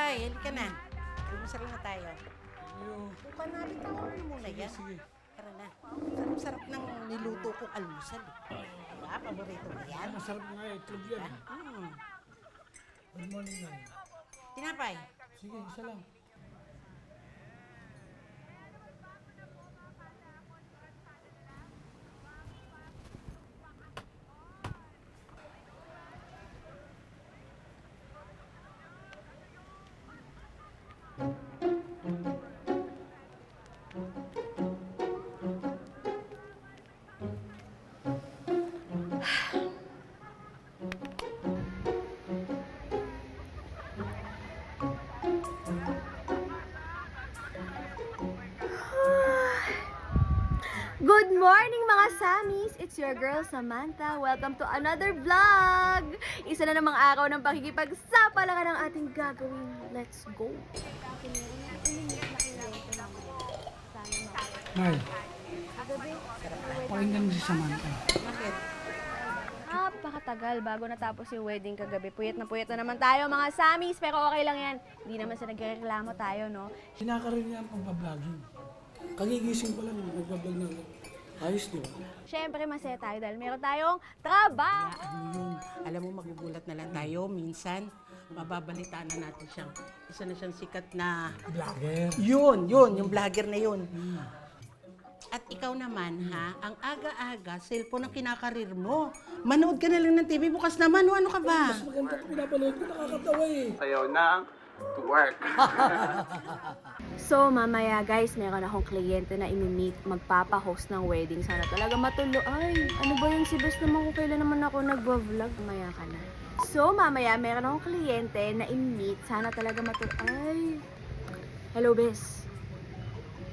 Tay, halika na. Almusal na tayo. Yo. Buka na, bitawan mo muna yan. Sige. Tara na. Sarap-sarap ng niluto kong almusal. Diba? Paborito mo yan? Masarap nga eh. Itlog yan. Good morning nga. Tinapay. Sige, isa lang. Good morning mga Samis! It's your girl Samantha. Welcome to another vlog! Isa na namang araw ng pakikipagsapalaran ng ating gagawin. Let's go! Nay, pakinggan mo si Samantha. Bakit? Napakatagal bago natapos yung wedding kagabi. Puyat na naman tayo mga Samis, pero okay lang yan. Hindi naman sa nagreklamo tayo, no? Sinakarin niya ang pagbabloging. Kagigising pa lang, nagbablog na. Ayos, di ba? Siyempre masaya tayo dahil meron tayong trabaho! Ano yun? Alam mo, magugulat na lang tayo. Minsan, mababalitaan na natin siyang isa na siyang sikat na... Vlogger. Yun, yung vlogger na yun. At ikaw naman, ha? Ang aga-aga, cellphone ang kinakarir mo. Manood ka na lang ng TV. Bukas naman, ano ka ba? Mas maganda pa pinapanood ko, nakakatawa eh. Sayaw ng twerk. So, mamaya guys, meron akong kliyente na imi-meet, magpapa-host ng wedding. Sana talaga matulo. Ay, ano ba yung si Bes naman kung kailan naman ako nagwa-vlog? Mamaya ka na. So, mamaya meron akong kliyente na imi-meet. Sana talaga matulo. Ay, hello Bes.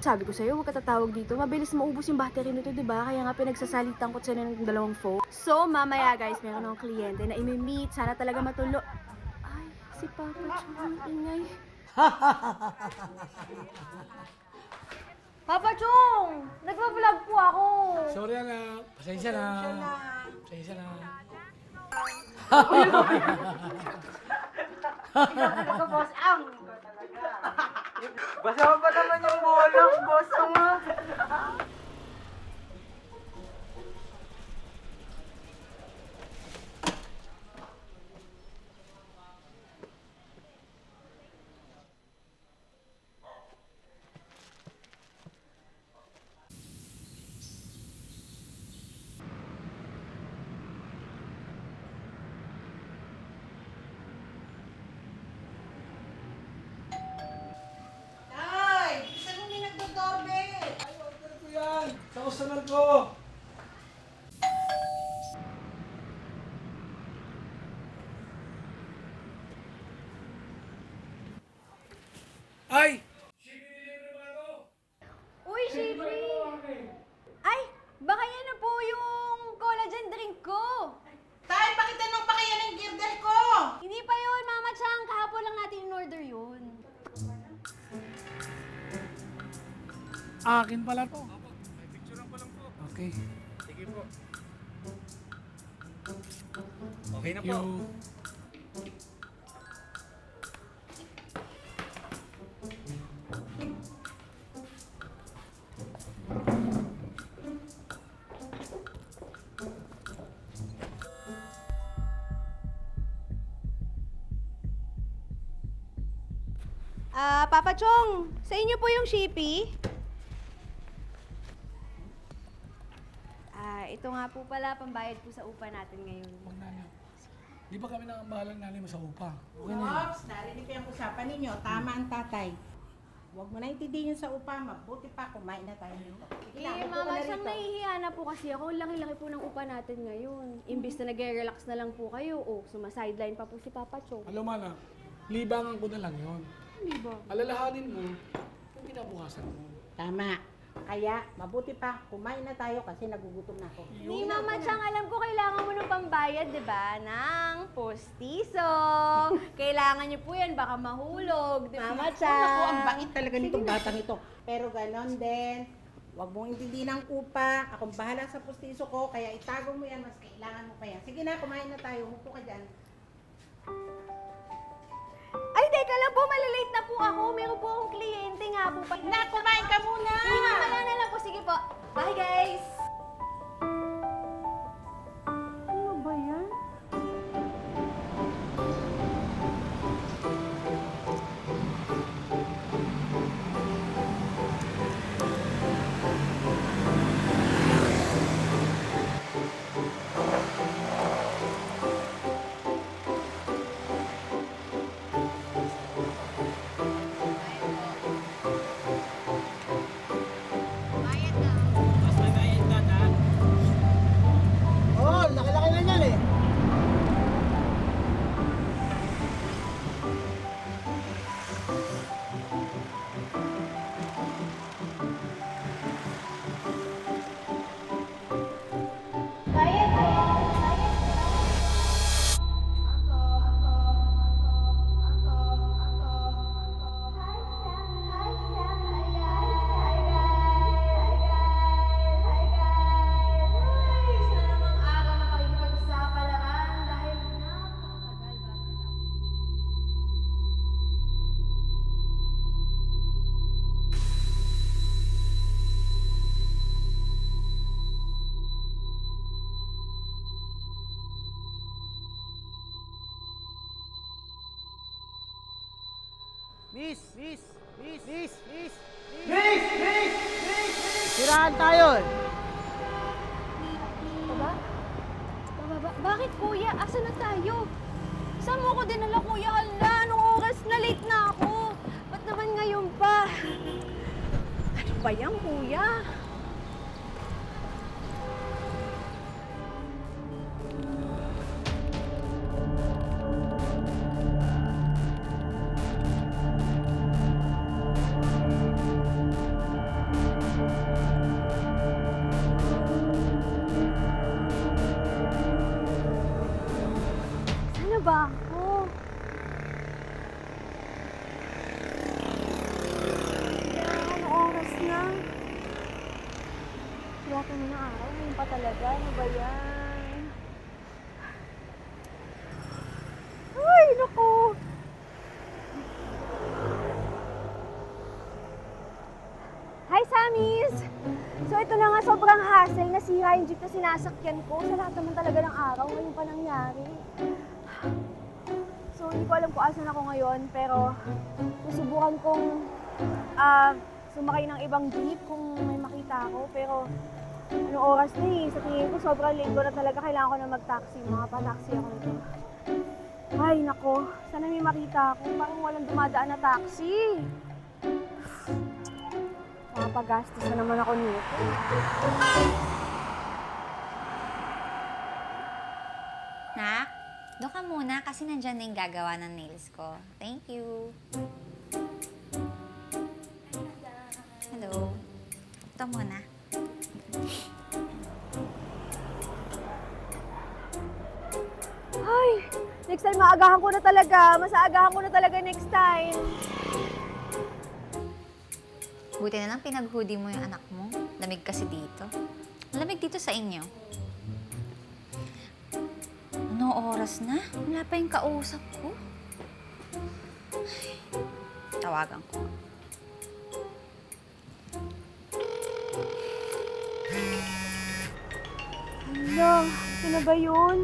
Sabi ko sa'yo, huwag ka tatawag dito. Mabilis maubos yung battery nito, di ba? Kaya nga pinagsasalitan ko sila ng dalawang phone. So, mamaya guys, meron akong kliyente na imi-meet. Sana talaga matulo. Ay, si Papa Chong, ingay. Papa Chong! Nagpa-vlog po ako! Sorry anak, pasensya na. Pasensya na. Basa pa naman yung bolong, boss. Ay, saan mo nagdodoorbell? Ay, order ko yan. Sa customer ko. Ay! Uy, Shibri! Ay, baka yan na po yung collagen drink ko! Tay, pakitanong pa kaya ng girdle ko! Hindi pa yun, Mama Chang. Kahapon lang natin in-order yun. Akin pala to. May picturean ko lang po. Okay. Sige po. Okay na po. Yung... Papa Chong, sa inyo po yung Shippy? Ito nga po pala, pambayad po sa upa natin ngayon. Huwag na lang. Di ba kami nangambahalang nalim sa upa? Okay na yan. Ops, narinig ko yung usapan ninyo. Tama ang tatay. Huwag mo na intindihin sa upa. Mabuti pa, kumain na tayo nito. Sige na, upo ka Mama na Chang, rito. nahihiya na po kasi ako. Laki-laki po ng upa natin ngayon. Imbis na nag-relax na lang po kayo, sumasideline pa po si Papa Chong. Alam mo na, libangan ko na lang yun. Hindi ba? Alalahanin mo kung kinabukasan mo. Tama. Kaya, mabuti pa, kumain na tayo kasi nagugutom na ako. Ni Mama Chang, alam ko kailangan mo ng pambayad, di ba? Ng postiso. Kailangan niyo po yan, baka mahulog. Di ba, Mama Ako, Chang? ang bait talaga nitong batang ito. Pero ganon din, huwag mong intindihin ang upa. Akong bahala sa pustiso ko, kaya itago mo yan, mas kailangan mo pa yan. Sige na, kumain na tayo. Hupo ka dyan. Ay, teka lang po, malilimutan po ako. Meron po akong kliyente nga po. Na, kumain ka muna! Hindi, mamaya na lang po. Sige po. Bye, guys! Ano ba yan? Oo, laki-laki na yan eh. Miss! Sirahan tayo eh. Bakit kuya? Asa na tayo? Saan mo ko dinala kuya? Hala, anong oras na late na ako? Ba't naman ngayon pa? Ano ba yan kuya? Saan na ba ako? Anong oras na? Swerte mo na araw. Ngayon pa talaga. Ano ba yan? Ay, naku! Hi, Samis! So ito na nga, sobrang hassle. Nasira yung jeep na sinasakyan ko. Sa lahat naman talaga ng araw, ngayon pa nangyari. So hindi ko alam kung asan ako ngayon, pero susubukan kong sumakay ng ibang jeep kung may makita ako. Pero anong oras na eh? Sa tingin ko, sobrang linggo na talaga. Kailangan ko na mag-taxi. Makapataxi ako nito. Ay, nako. Sana may makita ako. Parang walang dumadaan na taxi. Makapagastos na naman ako nito. Nak, doon ka muna kasi nandyan na yung gagawa ng nails ko. Thank you. Hello. Ito muna. Ay, next time maagahan ko na talaga. Masaagahan ko na talaga next time. Buti na lang pinag-hoodie mo yung anak mo. Lamig kasi dito. Lamig dito sa inyo. Ano oras na? Wala pa yung kausap ko. Ay, tawagan ko. Hala, ito na ba yun?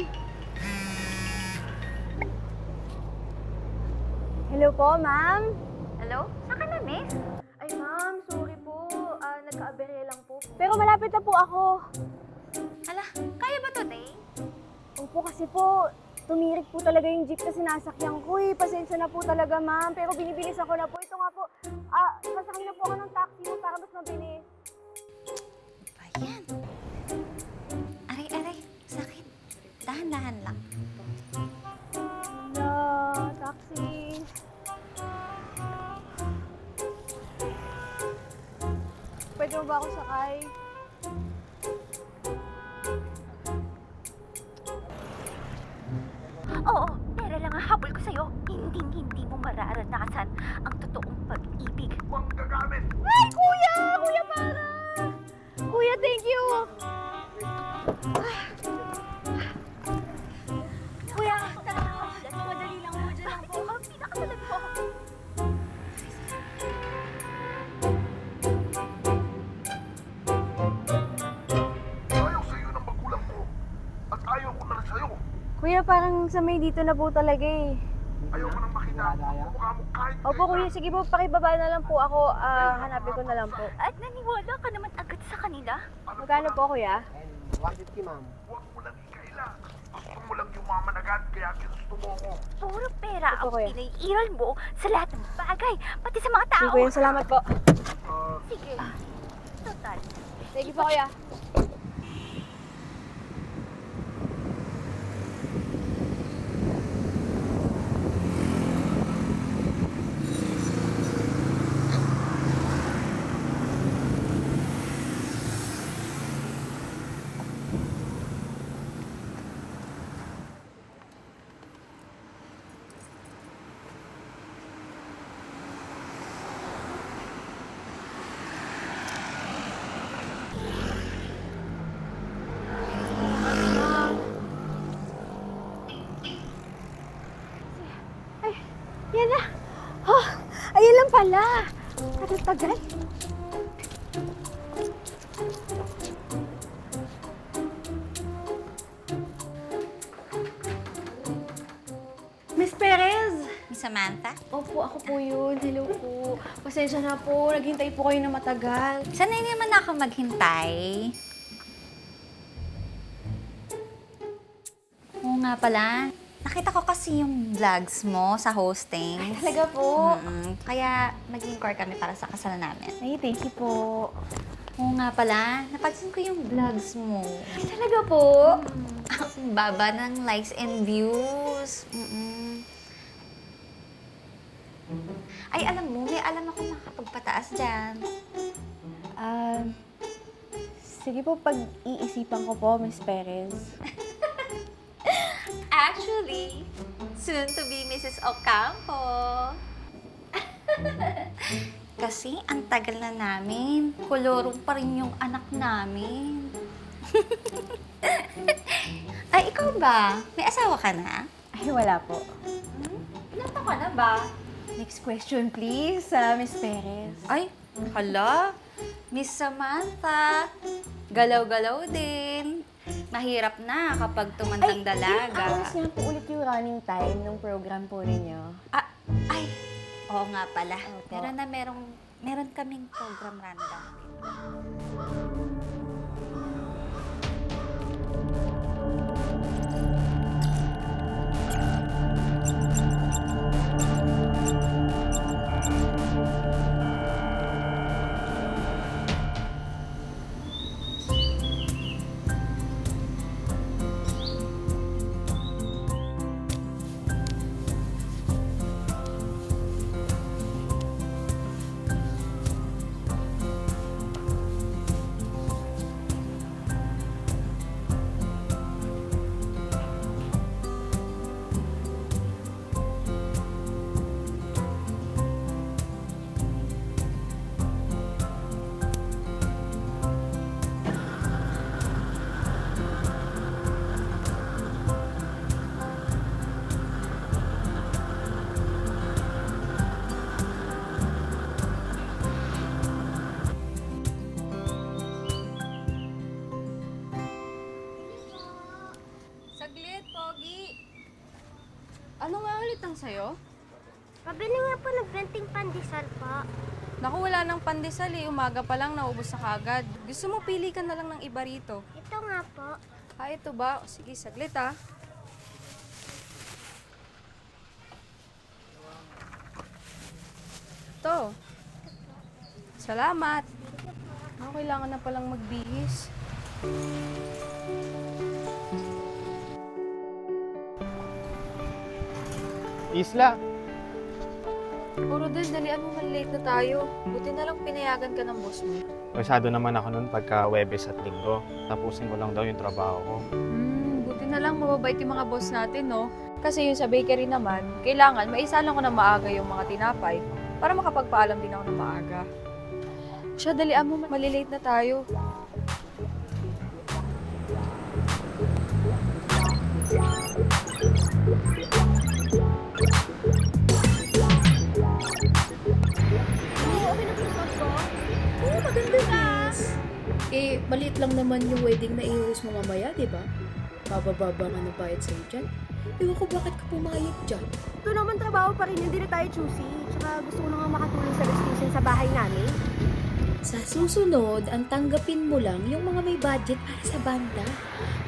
Hello po, ma'am? Hello? Saan ka na, miss? Ay, ma'am, sorry po. Nagka-aberya lang po. Pero malapit na po ako. Hala, kaya ba today? Opo, kasi po, tumirik po talaga yung jeep na sinasakyan ko eh. Pasensya na po talaga, ma'am. Pero binibilisan ko na po. Ito nga po, sasakay na po ako ng taxi mo para mas mabilis. Ba yan? Aray, sakit. Dahan-dahan lang. Hala, taxi. Pwede mo ba ako sakay? Oo, pera lang ang habol ko sa'yo. Hindi mo mararanasan ang totoong pag-ibig. Ay, kuya! Kuya, para! Kuya, thank you! Kuya, tara na. Madali lang po, dyan lang po. Pinakasalag po. Kuya, parang sa may dito na po talaga eh. Ayoko nang makita ang mukha mo kahit Opo kuya, sige po, pakibaba na lang po ako. Hanapin ko na lang po. At naniwala ka naman agad sa kanila? Magkano po kuya? 150, ma'am. huwag mo lang ikaila. Gusto mo lang yumaman agad kaya ginusto mo ako. Puro pera Opo, ang kuya. pinaiiral mo sa lahat ng bagay, pati sa mga tao. Sige kuya, salamat po. Sige. Total. Sige po kuya. Yan na. Oh, ayun lang pala. Tagal-tagal. Miss Perez! Miss Samantha? Opo, ako po yun. Hello po. Pasensya na po. Naghintay po kayo na matagal. Sanay naman ako maghintay. Oo nga pala. Nakita ko kasi yung vlogs mo sa hosting. Talaga po. Kaya nag-inquire kami para sa kasal namin. Ay, thank you po. Oo nga pala. Napansin ko yung vlogs mo. Ay, talaga po? Ang baba ng likes and views. Ay, alam mo, may alam ako makakapagpataas dyan. Sige po, pag-iisipan ko po, Miss Perez. Actually, soon to be Mrs. Ocampo. Kasi ang tagal na namin. Kolorong pa rin yung anak namin. Ay, ikaw ba? May asawa ka na? Ay, wala po. Ilan taon ka na ba? Next question, please, Miss Perez. Ay, hala. Miss Samantha. Galaw-galaw din. Mahirap na kapag tumandang dalaga. Alas niya po ulit yung running time ng program po ninyo. Ay, oo nga pala. Opo. Meron kaming program random. Saglit, Pogi. Ano nga ulit ang sayo? Pabili nga po ng brenting pandesal po. Naku, wala nang pandesal eh. Umaga pa lang, naubos na kagad. Gusto mo, pili ka na lang ng iba rito. Ito nga po. Ito ba? O, sige, saglit ah. Ito. Salamat. Kailangan na palang magbihis. Isla, Puro din, dalian mo, malilate na tayo. Buti na lang pinayagan ka ng boss mo. masyado naman ako nun pagka Webes at Linggo. Tapusin ko lang daw yung trabaho ko. Buti na lang mababait yung mga boss natin, no? Kasi yung sa bakery naman, kailangan maisalang ko na maaga yung mga tinapay para makapagpaalam din ako na maaga. Siya, dalian mo, malilate na tayo. Eh, maliit lang naman yung wedding na i-host mo mamaya, di ba? Bababa nga na bayad sa'yo dyan. Ewan ko bakit ka pumayag dyan. Ito naman trabaho pa rin, hindi na tayo choosy. Tsaka gusto ko na nga makatulong sa gastusin sa bahay namin. Sa susunod, ang tanggapin mo lang yung mga may budget para sa banda.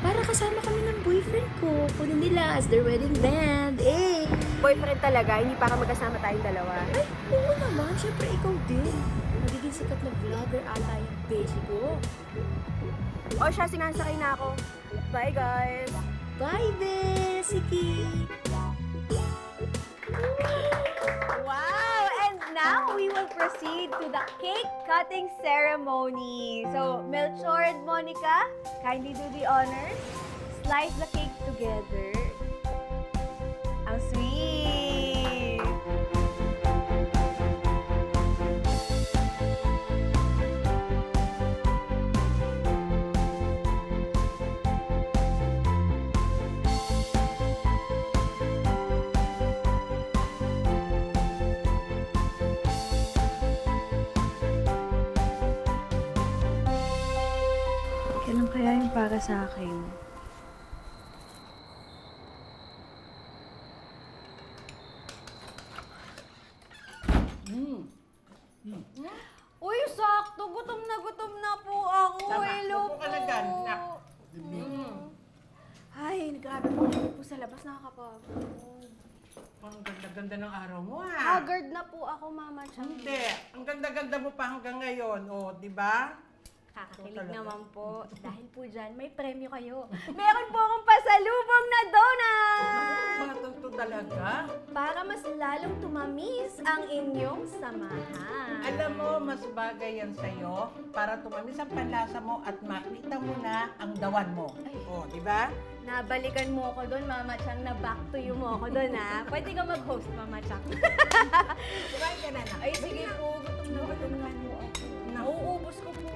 Para kasama kami ng boyfriend ko. Kunin nila as their wedding band. Eh! Boyfriend talaga, hindi para magkasama tayong dalawa. Ay, oo naman. Siyempre, ikaw din. Magiging sikat na vlogger ata yung beshi ko. O siya, sinasakay na ako. Bye, guys! Bye, be! Sige! Wow! And now, we will proceed to the cake cutting ceremony. So, Melchor and Monica, kindly do the honors. Slice the cake together. Ang sweet! Kailan kaya yung para sa akin? Uy, sakto. Gutom na po ako. Tama. Hello Upo ka na dyan, nak. Ay, grabe po po sa labas. Nakakapagod. Ang ganda-ganda ng araw mo, ha? Haggard na po ako, Mama Chang. Hindi. Ang ganda-ganda mo pa hanggang ngayon. O, di ba? Kakakilig naman po. Dahil po dyan, may premyo kayo. Meron po akong pasalubong na donut! Batang to talaga. Para mas lalong tumamis ang inyong samahan. Alam mo, mas bagay yan sa'yo para tumamis ang panlasa mo at makita mo na ang dawan mo. O, di ba? Nabalikan mo ako doon, Mama Chang, na back to you mo ako doon, ha? Pwede ka mag-host, Mama Chang. Kumain ka na, nak. Ay, sige po. Gutom na po ako. Nauubos ko po.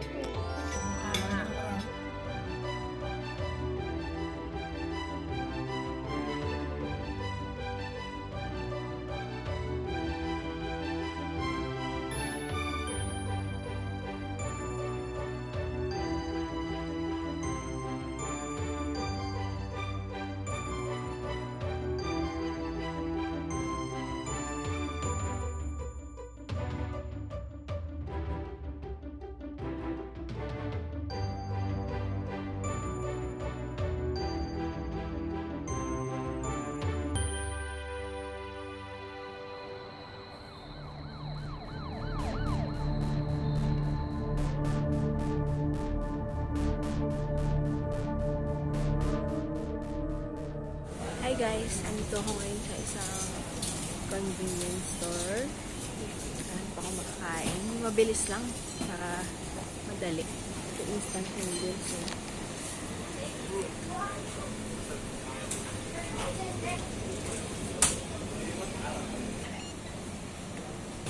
Hi guys, andito ako ngayon sa isang convenience store. Saan pa ako makakain? Mabilis lang para madali. Ito instant noodles. Eh.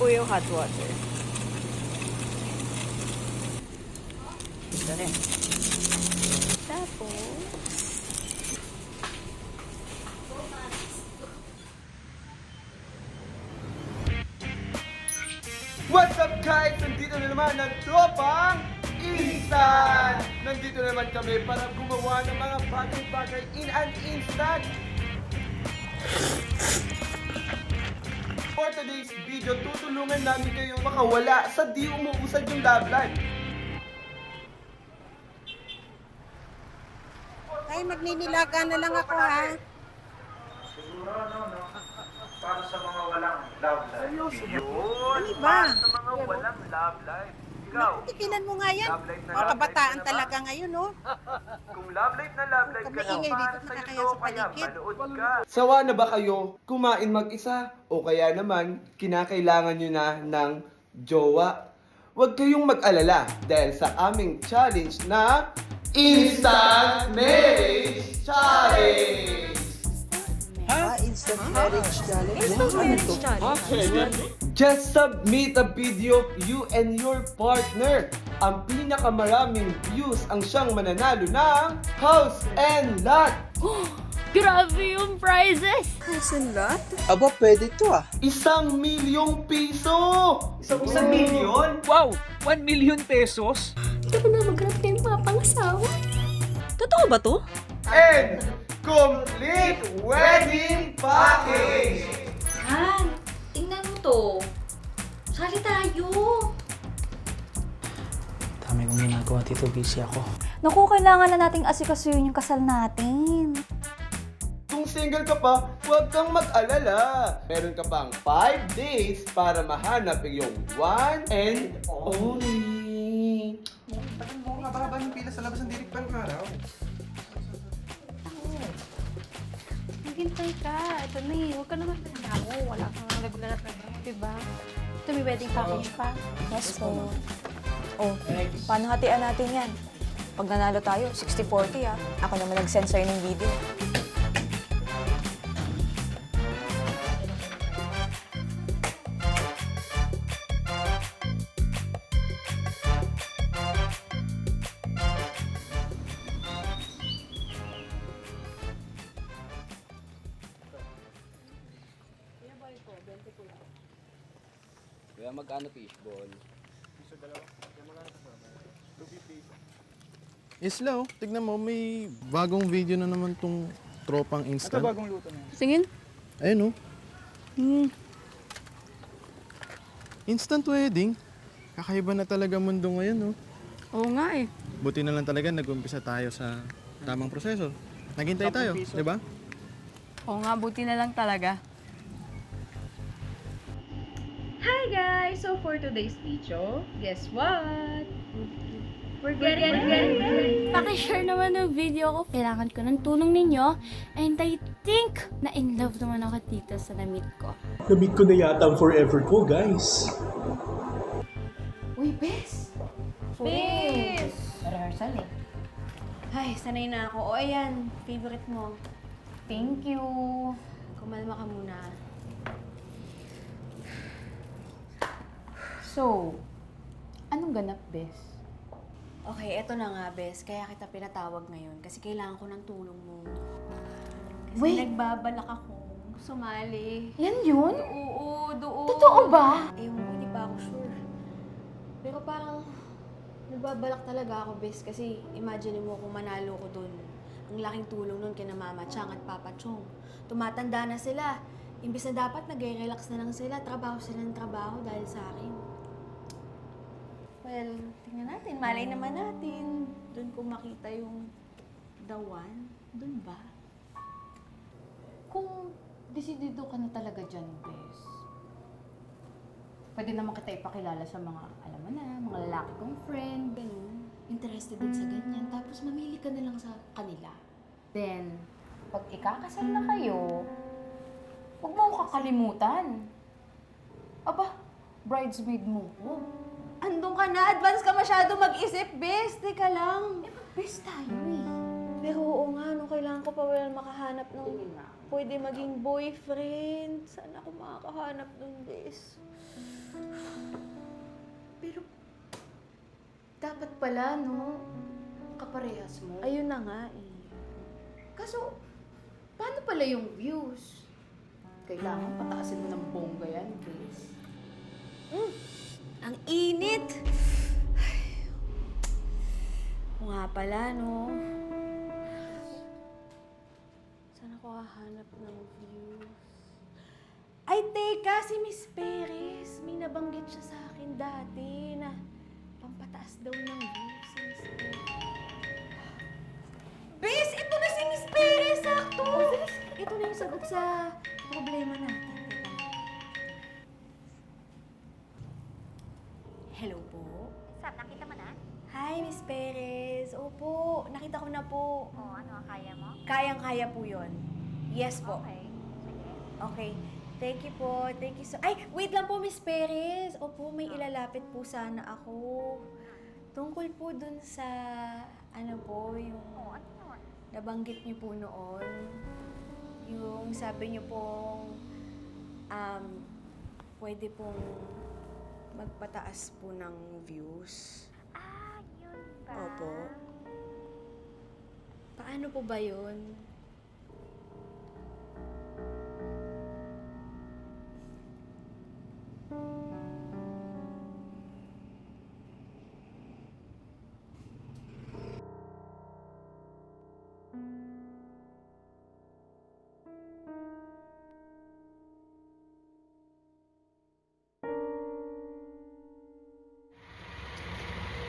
Uyo hot water. Ito rin. Tapos, What's up guys? Nandito na naman ang tropang Instant! Nandito na naman kami para gumawa ng mga bagay-bagay in an instant! For today's video, tutulungan namin kayo makawala sa di umuusad yung love life. Ay, magninilaga na lang ako, ha? Siguro, para sa mga walang love life. Yun! Ano ba? Para sa mga walang love life. Ikaw, Tikinan mo nga yan. Love life na Mga love life kabataan ka na ba? talaga ngayon, no? kung love life na love life ka Kami na, ingay para dito, sa'yo nakakaya to, sa kaya paligid. manood ka. Sawa na ba kayo kumain mag-isa o kaya naman kinakailangan nyo na ng jowa? Huwag kayong mag-alala dahil sa aming challenge na Instant Marriage Challenge! instant marriage challenge. Just submit a video of you and your partner. Ang pinakamaraming views ang siyang mananalo ng house and lot. Grabe yung prizes! Aba, pwede to ah. 1,000,000 piso! Isang milyon? Wow! 1 million pesos? Ito na maghanap kayong mapangasawa. Totoo ba to? and complete wedding package! Han, tingnan mo to. Sali tayo. Dami kong ginagawa dito, busy ako. Naku, kailangan na nating asikasuhin yung kasal natin. Kung single ka pa, huwag kang mag-alala. Meron ka pang 5 days para mahanap yung one and only. Haba-haba ng pila sa labas ng dirik pa ng araw. Maghintay ka. Ito na eh. Huwag ka naman mo. Wala kang regular na trabaho, diba? Ito may wedding package pa. Yes po. Oh, paano hatian natin yan? Pag nanalo tayo, 60-40 ah. Ako naman nag-send sa'yo ng video. Kaya magkano fishball? Isla, oh. Tignan mo, may bagong video na naman tong tropang instant. Ito bagong luto na. Tingin? Ayun, oh. Instant wedding. Kakaiba na talaga mundo ngayon, oh. Oo nga eh. Buti na lang talaga nag-umpisa tayo sa tamang proseso. Naghintay tayo, di ba? Oo nga, buti na lang talaga. Hi guys! So for today's video, guess what? We're getting ready. Pakishare naman ng video ko. Kailangan ko ng tulong ninyo. And I think na in love naman ako dito sa na-meet ko. Na-meet ko na yata ang forever ko, guys. Uy, Bes! Bes! Rehearsal eh. Ay, sanay na ako. O, ayan. Favorite mo. Thank you. Kumalma ka muna. So, anong ganap, Bes? Okay, eto na nga, Bes. Kaya kita pinatawag ngayon kasi kailangan ko ng tulong mo. Kasi nagbabalak akong sumali. Yan yun? Oo, doon. Totoo ba? Ewan ko, hindi pa ako sure. Pero parang nagbabalak talaga ako, Bes. Kasi imagine mo kung manalo ko doon. Ang laking tulong nun kina Mama Chang at Papa Chong. Tumatanda na sila. Imbis na dapat nag-relax na lang sila, trabaho sila ng trabaho dahil sa akin. Well, tingnan natin. Malay naman natin. Doon ko makita yung the one. Doon ba? Kung desidido ka na talaga dyan, Bes, pwede naman kita ipakilala sa mga, alam mo na, mga lalaki kong friend. Ganun. Interested din sa ganyan. Tapos mamili ka na lang sa kanila. Then, pag ikakasal na kayo, huwag mo akong kakalimutan. Aba, bridesmaid mo ko. Andun ka na. Advance ka masyado mag-isip, Bes. Teka lang. Bes tayo eh. Pero oo nga, no, kailangan ko pa wala makahanap ng pwede maging boyfriend. Saan ako makakahanap ng Bes? Pero, dapat pala, no? Kaparehas mo. Ayun na nga eh. Kaso, paano pala yung views? Kailangan pataasin mo ng bongga yan, Bes. Ang init! Oo nga pala, no? Saan ako hahanap ng views? Ay, teka! Si Miss Perez! May nabanggit siya sa akin dati na pampataas daw ng views si Miss Perez. Bes! Ito na si Miss Perez! Sakto! Ito na yung sagot sa problema natin. Hello po. Sam, nakita mo na? Hi, Miss Perez. Opo, nakita ko na po. Oo, ano, kaya mo? Kayang-kaya po yon. Yes po. Okay. Sige. Okay. Thank you po. Thank you so... Ay, wait lang po, Miss Perez. Opo, may ilalapit po sana ako. Tungkol po dun sa... Ano po, yung... Oo, ano naman? Nabanggit niyo po noon. Yung sabi niyo pong... pwede pong... magpataas po ng views. Ah, yun ba? Opo. Paano po ba yun?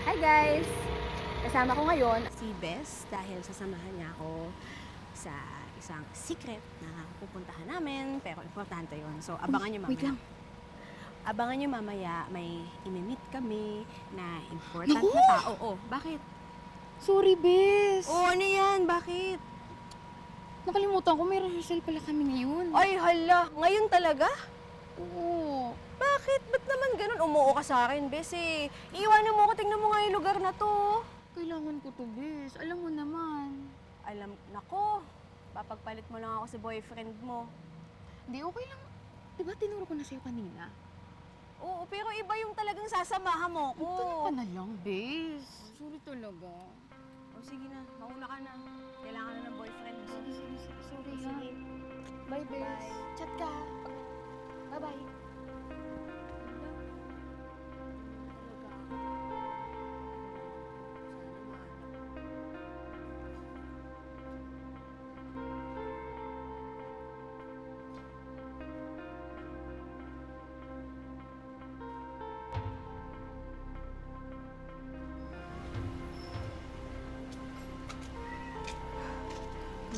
Hi guys! Kasama ko ngayon si Bes dahil sasamahan niya ako sa isang secret na pupuntahan namin, pero importante yon. So, abangan niyo mamaya. Wait lang. Abangan niyo mamaya, may imi-meet kami na important Naku! na tao. Oh, bakit? Sorry, Bes. Oh, ano yan? Bakit? Nakalimutan ko, may rehearsal pala kami ngayon. Ay, hala! Ngayon talaga? Oo. Bakit? Ba't naman ganun? Umuo ka sa akin, Bes eh. Iiwanan mo ko, tingnan mo nga yung lugar na to. Kailangan ko to, Bes. Alam mo naman. Nako, papagpalit mo lang ako sa boyfriend mo. Hindi, okay lang. Diba tinuro ko na sa'yo kanina? Oo, pero iba yung talagang sasamahan mo ko. Ito ka na lang, Bes. Sorry talaga. O sige na, mauna ka na. Kailangan na ng boyfriend mo. Sige. Sorry, ha. Sige. Bye, Bes. Bye. Chat ka. Bye-bye.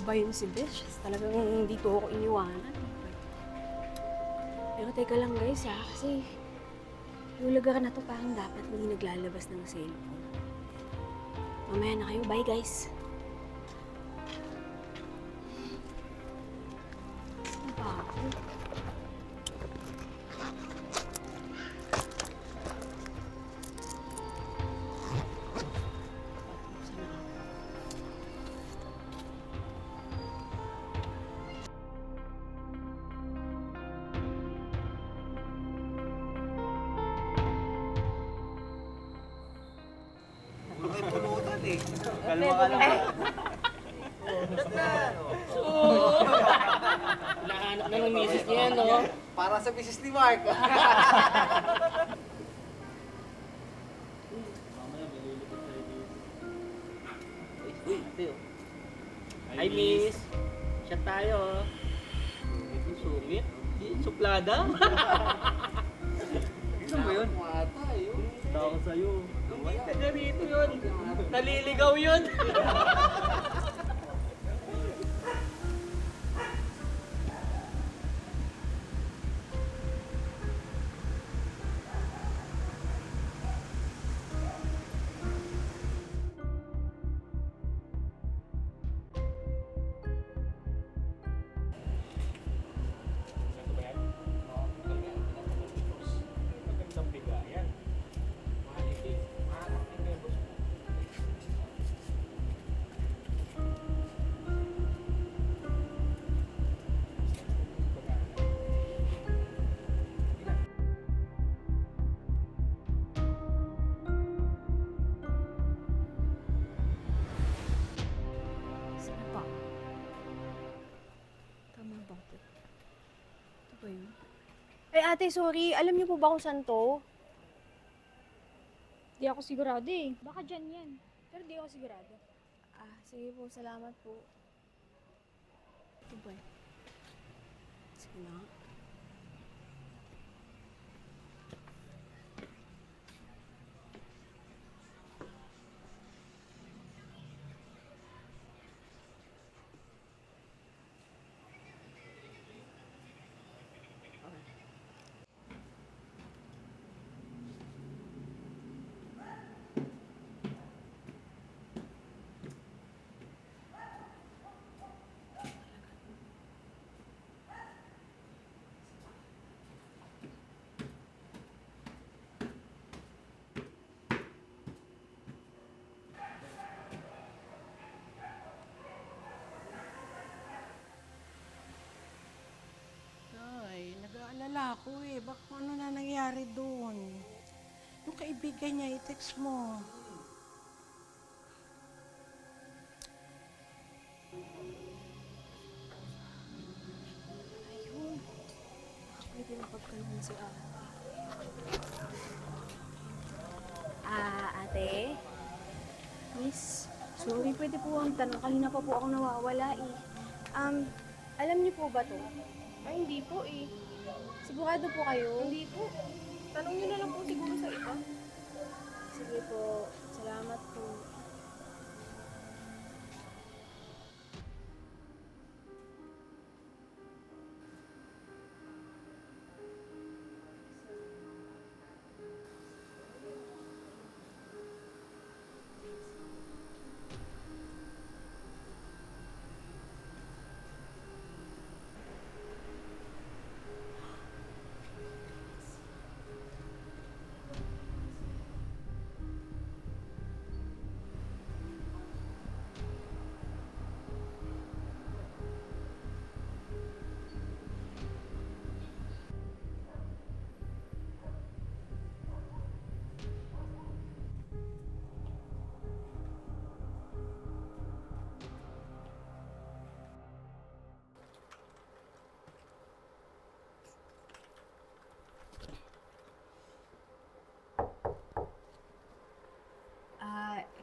Ba yun si Bish? Talagang dito ako iniwanan. Pero teka lang guys ha, kasi yung lugar na to parang dapat hindi naglalabas ng cellphone. Mamaya na kayo. Bye guys! Ano ba ako? Kalma ka lang. Nahanap na ng misis niya, no? Para sa misis ni Mark. Hi, miss. Chat tayo. Ito sungit. Suplada. Ano ba yun? Tao sa'yo. Hindi ka ganito yun. Naliligaw yun. Saan ba? Tama ba ito? Ito ba yun? Ay ate, sorry. Alam niyo po ba kung saan to? Di ako sigurado eh. Baka dyan yan. Pero di ako sigurado. Ah, sige po. Salamat po. Ito ba? Sige na. Ay, nag-aalala ako eh. Baka ano na nangyari doon. Yung kaibigan niya, i-text mo. Ayun. Baka pwede na pagkalungan si ate. Ate? Miss, sorry, pwede po ang tanong. Kanina pa po ako nawawala eh. Alam niyo po ba to? Ay, hindi po eh. Sigurado po kayo? Hindi po. Tanong nyo na lang po siguro sa iba. Sige po. Salamat po.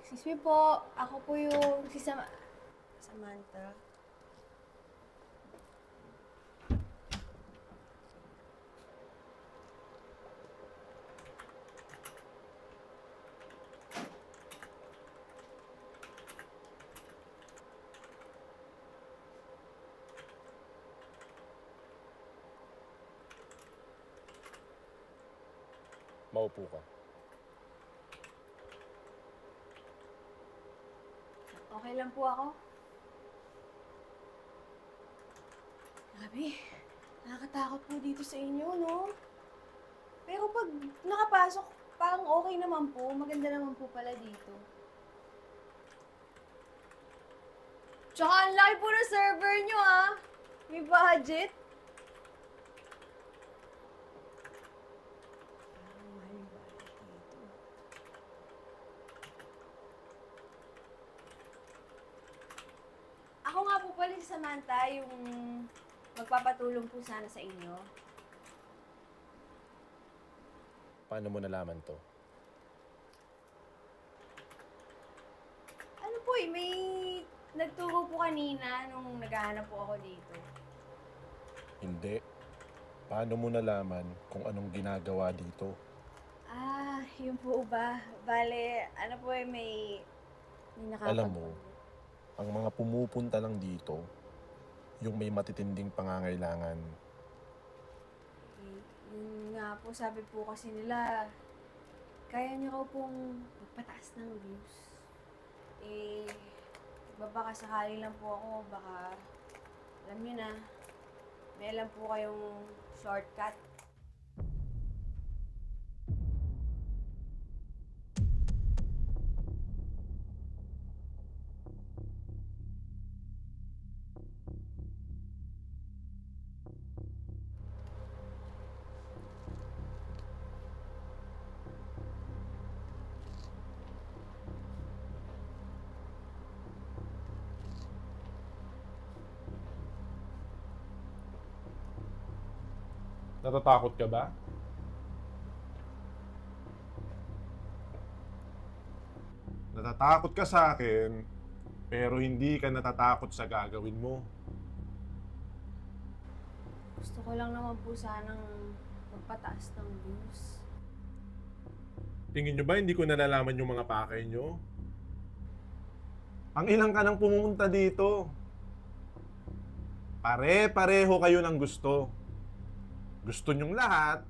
Excuse me po. Ako po yung Samantha. Maupo ka. Okay lang po ako. Grabe, nakakatakot po dito sa inyo, no? Pero pag nakapasok, parang okay naman po. Maganda naman po pala dito. Tsaka ang laki po ng server nyo, ah. May budget. Parang mahal yung budget dito. Ako nga po pala si Samantha, yung magpapatulong po sana sa inyo. Paano mo nalaman to? Ano po may nagturo po kanina nung naghahanap po ako dito. Hindi. Paano mo nalaman kung anong ginagawa dito? Ah, yun po ba? Bale, ano po may Alam mo, ang mga pumupunta lang dito, yung may matitinding pangangailangan. Yun nga po, sabi po kasi nila, kaya niyo raw pong magpataas ng views. Baka sakali lang po ako, baka, alam niyo na, may alam po kayong shortcut. Natatakot ka ba? Natatakot ka sa akin, pero hindi ka natatakot sa gagawin mo. Gusto ko lang naman po sanang magpataas ng views. Tingin nyo ba hindi ko nalalaman yung mga pakay nyo? Ang ilang ka nang pumunta dito. Pare-pareho kayo ng gusto. Gusto nyong lahat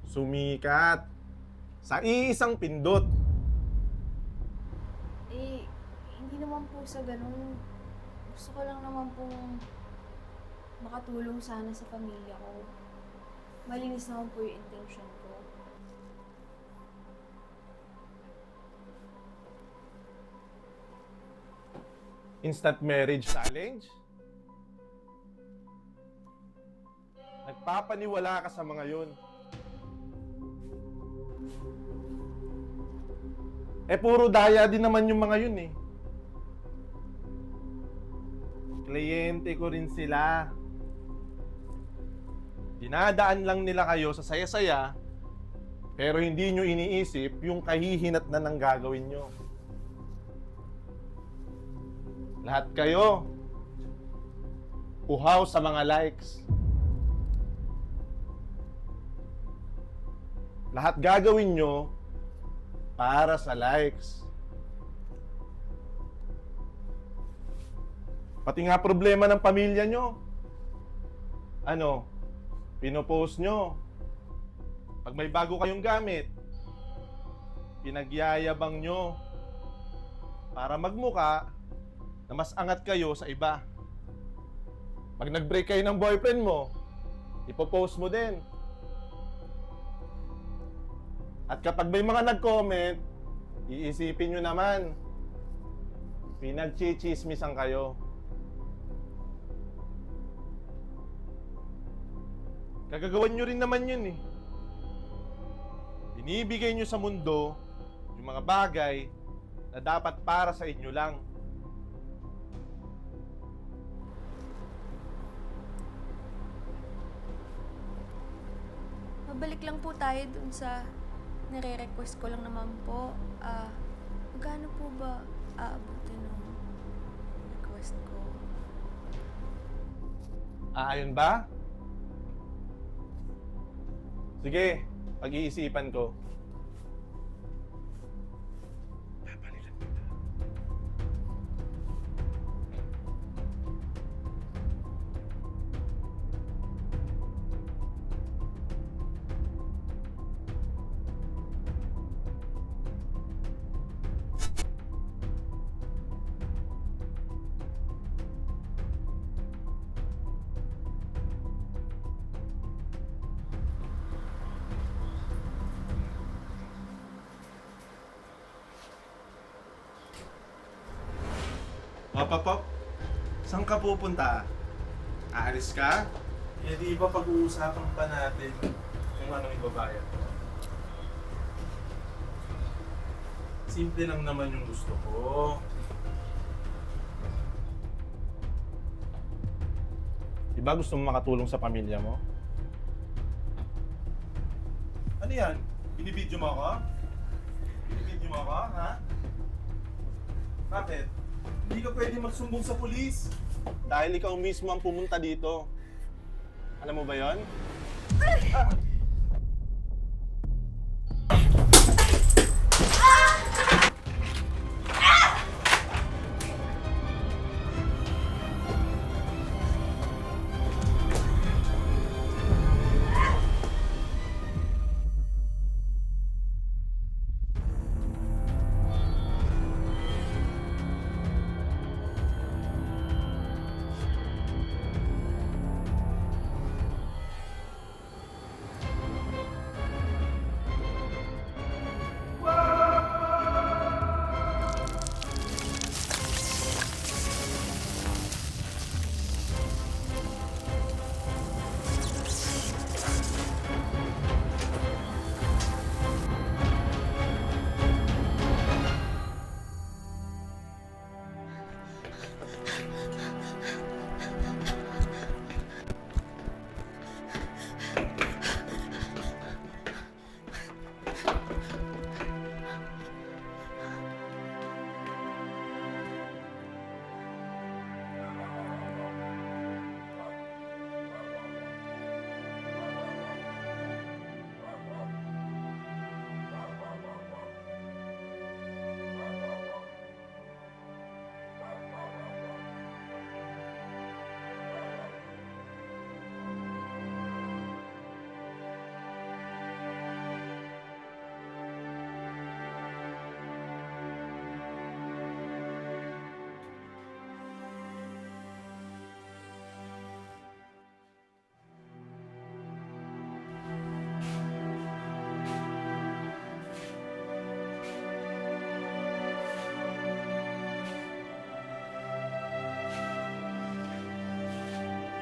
sumikat sa iisang pindot. Hindi naman po sa ganun. Gusto ko lang naman pong makatulong sana sa pamilya ko. Malinis naman po yung intention ko. Instant marriage challenge? Nagpapaniwala ka sa mga yun. Puro daya din naman yung mga yun eh. Kliyente ko rin sila. Dinadaan lang nila kayo sa saya-saya, pero hindi nyo iniisip yung kahihinat na ng gagawin nyo. Lahat kayo, uhaw sa mga likes. Lahat gagawin nyo para sa likes. Pati nga problema ng pamilya nyo. Ano? Pinopost nyo. Pag may bago kayong gamit, pinagyayabang nyo para magmuka na mas angat kayo sa iba. Pag nag-break kayo ng boyfriend mo, ipopost mo din. At kapag may mga nag-comment, iisipin nyo naman, pinagchichismisan kayo. Kagagawan nyo rin naman yun eh. Binibigay nyo sa mundo yung mga bagay na dapat para sa inyo lang. Mabalik lang po tayo dun sa nire-request ko lang naman po. Magkano po ba aabutin ng request ko? Ayun ba? Sige, pag-iisipan ko. Pop, saan ka pupunta? Aalis ka? Eh di ba pag-uusapan pa natin kung anong ibabayad ko? Simple lang naman yung gusto ko. Di ba gusto mo makatulong sa pamilya mo? Ano yan? Binibidyo mo ako? Binibidyo mo ako, ha? Bakit? Hindi ka pwede magsumbong sa pulis. Dahil ikaw mismo ang pumunta dito. Alam mo ba yon?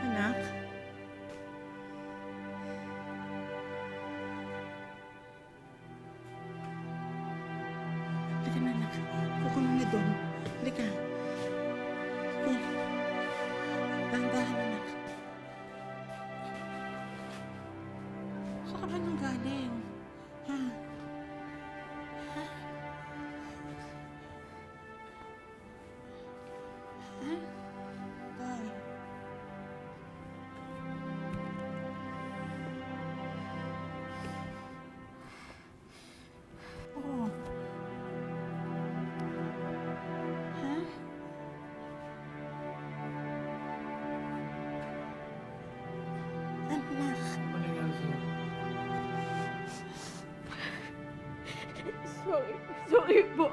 Anak? Halika na, anak. Huwag ka muna doon. Halika. Sige. Dahan-dahan, anak. Saan ka ba nang galing? Ha? Ha? Ha? Tay. Oh, Sorry po.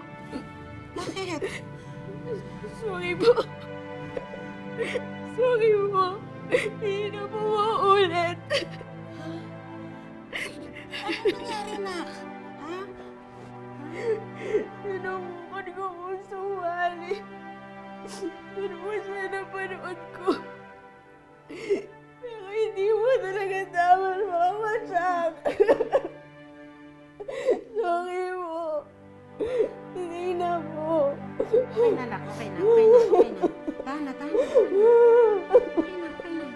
Bakit? Sorry po. Sorry po. Hindi na po maulit. Ano nangyari, anak? Ha? Sinubukan ko po sumali. Pero po siya napanood ko. Pero hindi mo talaga tama mga masyak. Sorry po. Hindi na po. Okay na, anak. Okay na. Okay na. Okay na. Tana. Okay na. Okay na.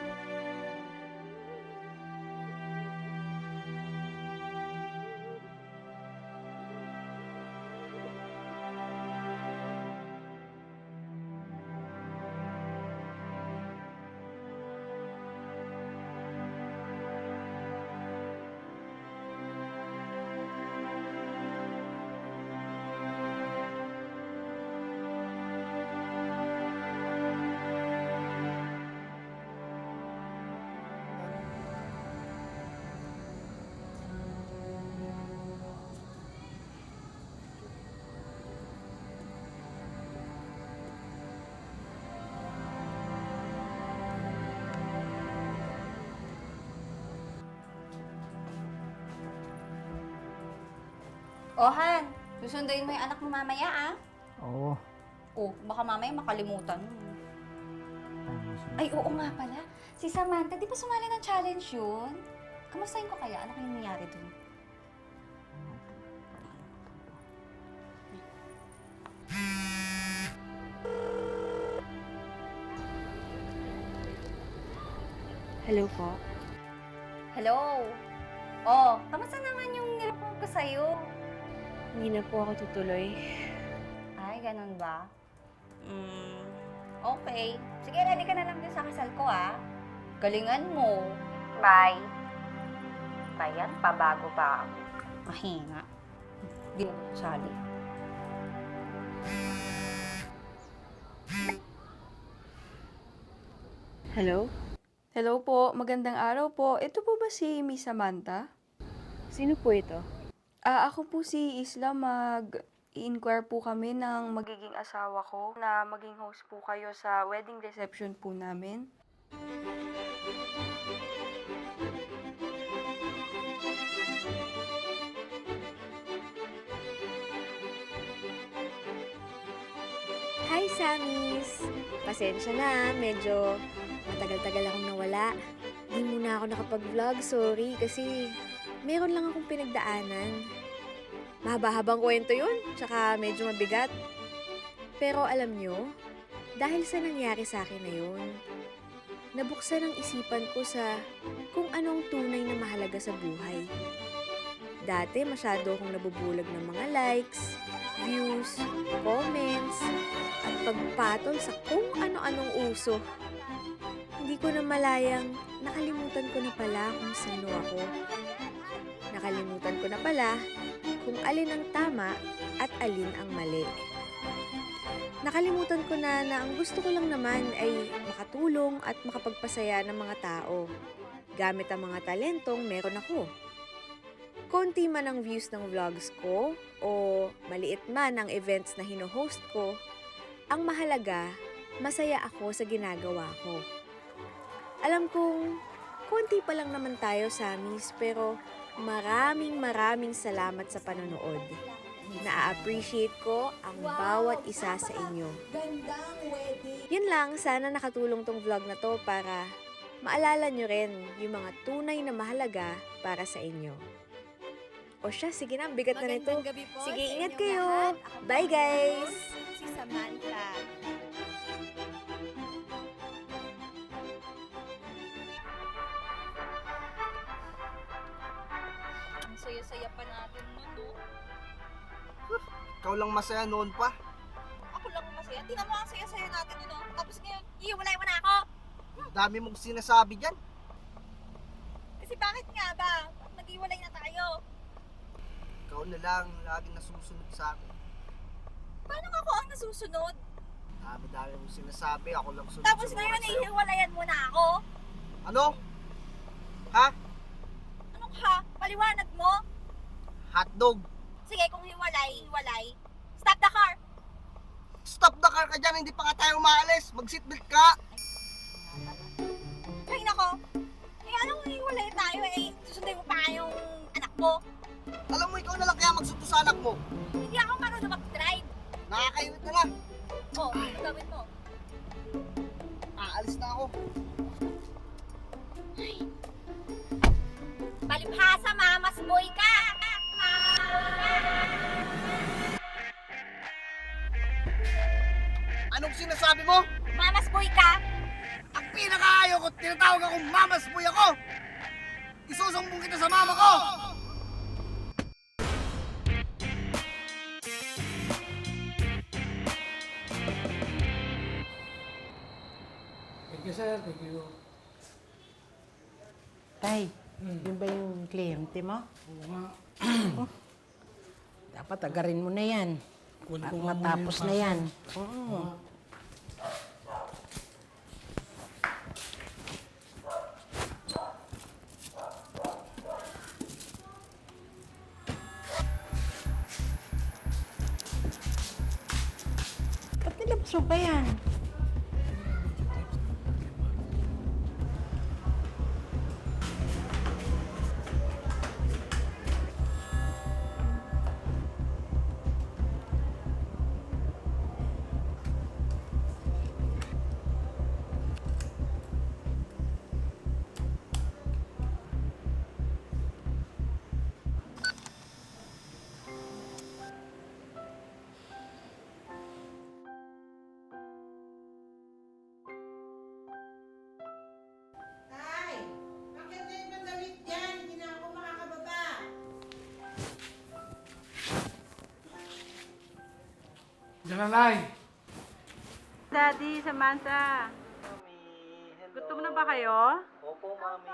Han, susunduin mo yung anak mo mamaya, ah. Oo. Oh, baka mamaya makalimutan mo. Ay, oo nga pala. Si Samantha, di ba sumali ng challenge yun? Kamustahin ko kaya? Ano kayong nangyari dun? Hello po. Hello? Oh, kamusta naman yung nilapag ko sa'yo? Hindi na po ako tutuloy. Ay, ganun ba? Okay. Sige, ready ka na lang din sa kasal ko, ah. Galingan mo. Bye. Bayan, pabago pa ako. Mahina. Di na sali. Hello? Hello po, magandang araw po. Ito po ba si Miss Samantha? Sino po ito? Ako po si Isla. I-inquire po kami ng magiging asawa ko na maging host po kayo sa wedding reception po namin. Hi, Samis! Pasensya na, medyo matagal-tagal akong nawala. Di muna ako nakapag-vlog, sorry, kasi meron lang akong pinagdaanan. Mahaba-habang kwento yun, tsaka medyo mabigat. Pero alam nyo, dahil sa nangyari sa akin na yun, nabuksan ang isipan ko sa kung anong tunay na mahalaga sa buhay. Dati masyado akong nabubulag ng mga likes, views, comments, at pagpatol sa kung ano-anong uso. Hindi ko na malayang nakalimutan ko na pala kung sino ako. Nakalimutan ko na pala kung alin ang tama at alin ang mali. Nakalimutan ko na ang gusto ko lang naman ay makatulong at makapagpasaya ng mga tao gamit ang mga talentong meron ako. Konti man ang views ng vlogs ko o maliit man ang events na hino-host ko, ang mahalaga, masaya ako sa ginagawa ko. Alam kong konti pa lang naman tayo, Samis, pero maraming salamat sa panonood. Na-appreciate ko ang bawat isa sa inyo. Yun lang, sana nakatulong tong vlog na to para maalala nyo rin yung mga tunay na mahalaga para sa inyo. O siya, sige na, bigat na nito. Sige, ingat kayo. Bye, guys! Si Samantha. Ang saya-saya pa natin nun, no? Ikaw lang masaya noon pa. Ako lang masaya. Tingnan mo ang saya-saya natin nun, no? Tapos ngayon, iiwalay mo na ako. Dami mong sinasabi dyan. Kasi bakit nga ba? Nag-iwalay na tayo. Ikaw na lang laging nasusunod sa akin. Paano ako ang nasusunod? Dami mong sinasabi, ako lang sunod. Tapos ngayon, iiwalayan mo na ako? Ano? Ha? Anong ha? Paliwanag mo? Hotdog. Sige, kung hiwalay, hiwalay. Stop the car! Stop the car ka dyan, hindi pa nga tayo umaalis. Mag-seatbelt ka. Ay, nako. Eh, anong hiwalay tayo? Eh, susundin mo pa nga yung anak mo. Alam mo, ikaw na lang kaya magsundo sa anak mo. Hindi ako marunong mag-drive. Nakakaiwit na lang. Oh, ano gawin mo? Aalis na ako. Palibhasa, mamas boy ka! Anong sinasabi mo? Mamas boy ka! Ang pinakaayaw ko, tinatawag akong mamas boy ako! Isusumbong kita sa mama ko! Thank you, sir. Thank you. Tay, yun ba yung kliyente mo? Oo nga. Dapat agarin mo na yan. Kunin At ko nga muna matapos yung na kaso. yan. Oo. Ba't nilabas mo pa yan? Tay, bakit na yung damit dyan? Hindi na ako makakababa. Diyan na, Nay. Daddy, Samantha. Gutom na ba kayo? Opo, Mami.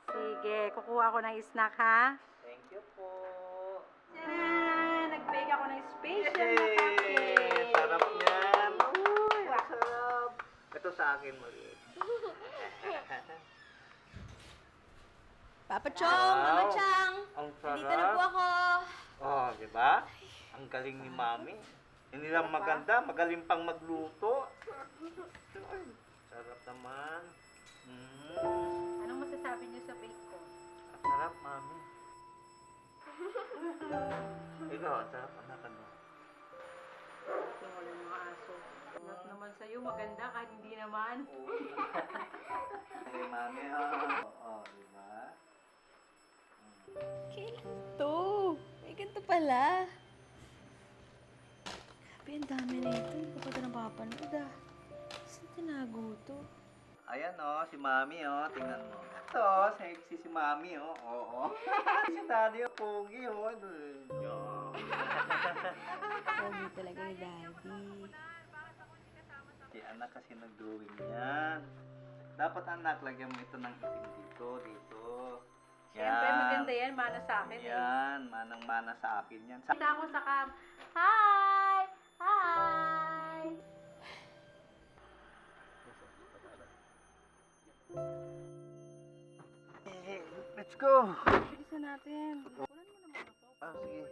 Sige, kukuha ako ng snack ha. Thank you po. Yan! Nag-bake ako ng special na cake. Sarap niyan. Uy, ang sarap. Ito sa akin, maliit. Papa Chong, Mama Wow. Chang, Ang sarap. dito na po ako. Oh, di ba? Ang galing ni Mami. Hindi lang maganda, magaling pang magluto. Ay, sarap naman. Anong masasabi niyo sa bake ko? Ang sarap, Mami. Ikaw, ang sarap, anak, ano? Yung wala mga aso. Anak naman sa'yo, maganda kahit hindi naman. Ay, Mami, oh, di ba? Kailan to? May ganito pala. Grabe, ang dami na ito. Hindi ko pa ito napapanood ah. Saan tinago to? Ayan, oh, si Mami, oh, tingnan mo. Ito, sexy si Mami, oh, oo. Si Daddy, oh, pogi, oh, ano, Pogi talaga ni Daddy. Si anak kasi nag-drawing yan. Dapat anak, lagyan mo ito ng itim dito, dito. Siyempre, maganda yan. Mana sa akin eh. Yan, manang-mana sa akin yan. Kita ako sa cam. Hi! Hi! Let's go! Bilisan natin. Kunan mo naman ako. Ah, sige.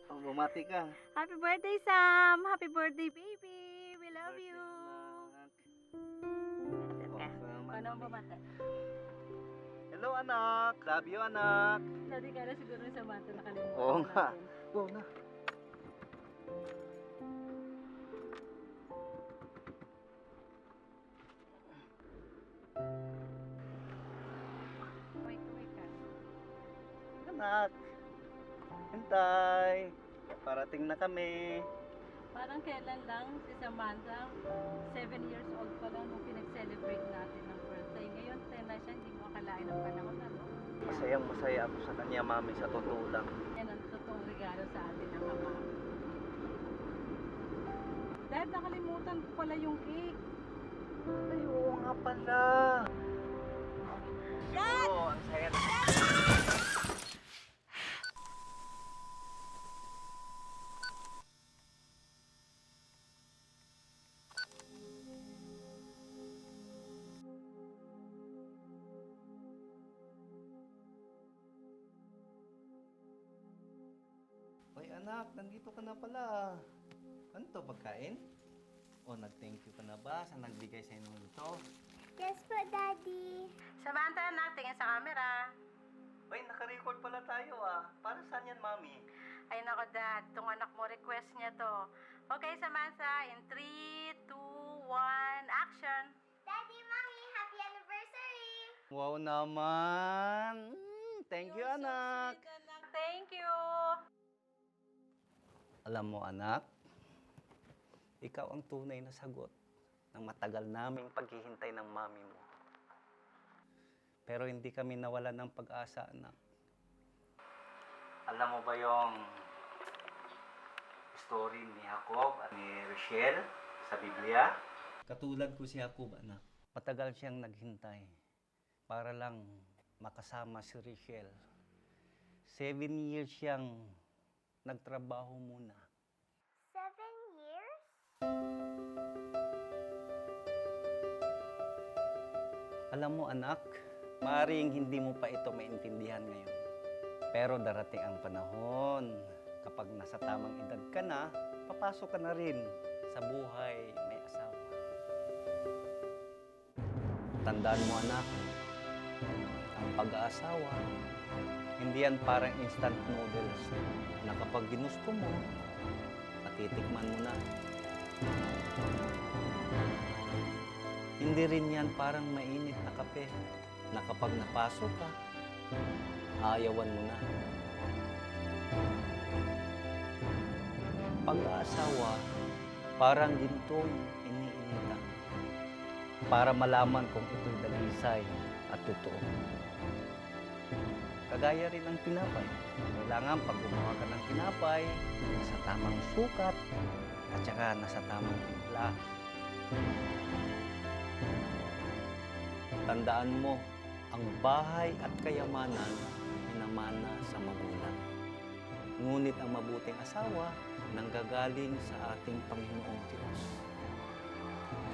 Oh, bumati ka. Happy birthday, Sam! Happy birthday, baby! We love you! Paano ang bumata? Hello, anak! Love you, anak! Daddy, kala siguro sa mata nakalimutan Oo nga. natin. Oo na. Kumay ka. Anak! Hintay! Parating na kami. Parang kailan lang si Samantha, 7 years old pa lang nung pinag-celebrate natin ng birthday. Ngayon, 10 na siya, hindi mo akalain ang panahon na, no? Masayang masaya ako sa kanya, Mami, sa totoo lang. Yan ang totoong regalo sa atin ng ama. Dad, nakalimutan ko pala yung cake. Ay, oo nga pala. Siguro, ang saya na. anak, nandito ka na pala. Ano to, pagkain? O, nag-thank you ka na ba sa nagbigay sa inyo nito? Yes po, Daddy. Samantha, anak, tingin sa camera. Ay, naka-record pala tayo ah. Para saan yan, Mami? Ay, nako, Dad. Itong anak mo, request niya to. Okay, Samantha, in 3, 2, 1, action! Daddy, Mommy, happy anniversary! Wow naman! Thank you, anak! Thank you! Alam mo, anak, ikaw ang tunay na sagot ng matagal naming paghihintay ng mami mo. Pero hindi kami nawalan ng pag-asa, anak. Alam mo ba yung story ni Jacob at ni Rachel sa Biblia? Katulad ko si Jacob, anak. Matagal siyang naghintay para lang makasama si Rachel. 7 years siyang nagtrabaho muna. 7 years? Alam mo, anak, maaaring hindi mo pa ito maintindihan ngayon. Pero darating ang panahon, kapag nasa tamang edad ka na, papasok ka na rin sa buhay may asawa. Tandaan mo, anak, ang pag-aasawa, hindi yan parang instant noodles na kapag ginusto mo, matitikman mo na. Hindi rin yan parang mainit na kape na kapag napasok ka, ayawan mo na. Pag-aasawa, parang gintong iniinitan para malaman kung ito'y dalisay at totoo. Kagaya rin ng tinapay. Kailangan pag gumawa ka ng tinapay, nasa tamang sukat at saka nasa tamang timpla. Tandaan mo, ang bahay at kayamanan minamana sa magulang. Ngunit ang mabuting asawa nanggagaling sa ating Panginoong Diyos.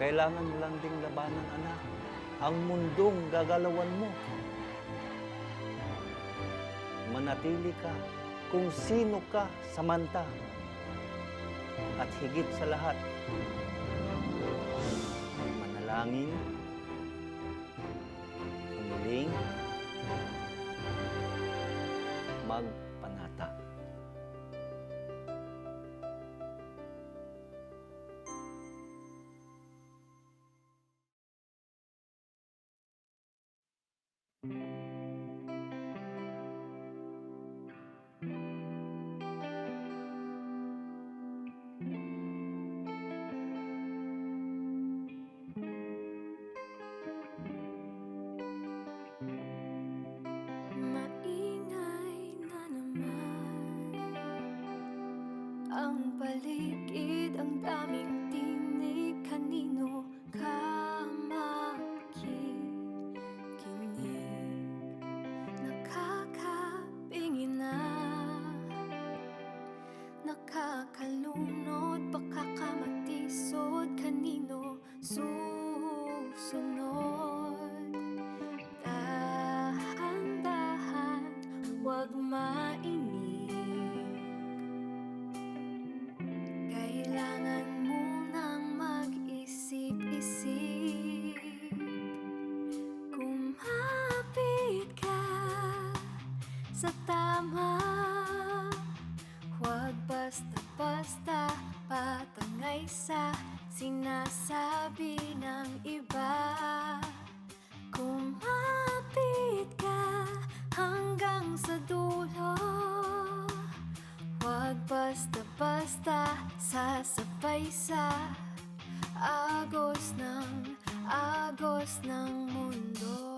Kailangan mo lang ding labanan, anak, ang mundong gagalawan mo. Manatili ka kung sino ka, Samantha. At higit sa lahat, manalangin, humiling, magpanata. Maingay na naman ang paligid, ang daming tinig, kanino ka makikinig? Nakakapingin na, nakakalunod, baka ka matisod, kanino susunod? Dahan-dahan, huwag mainig. Kailangan munang mag-isip-isip. Kumapit ka sa tama, huwag basta-basta patangay sa sinasabi ng iba. Kumapit ka hanggang sa dulo, huwag basta-basta sasabay sa agos ng mundo.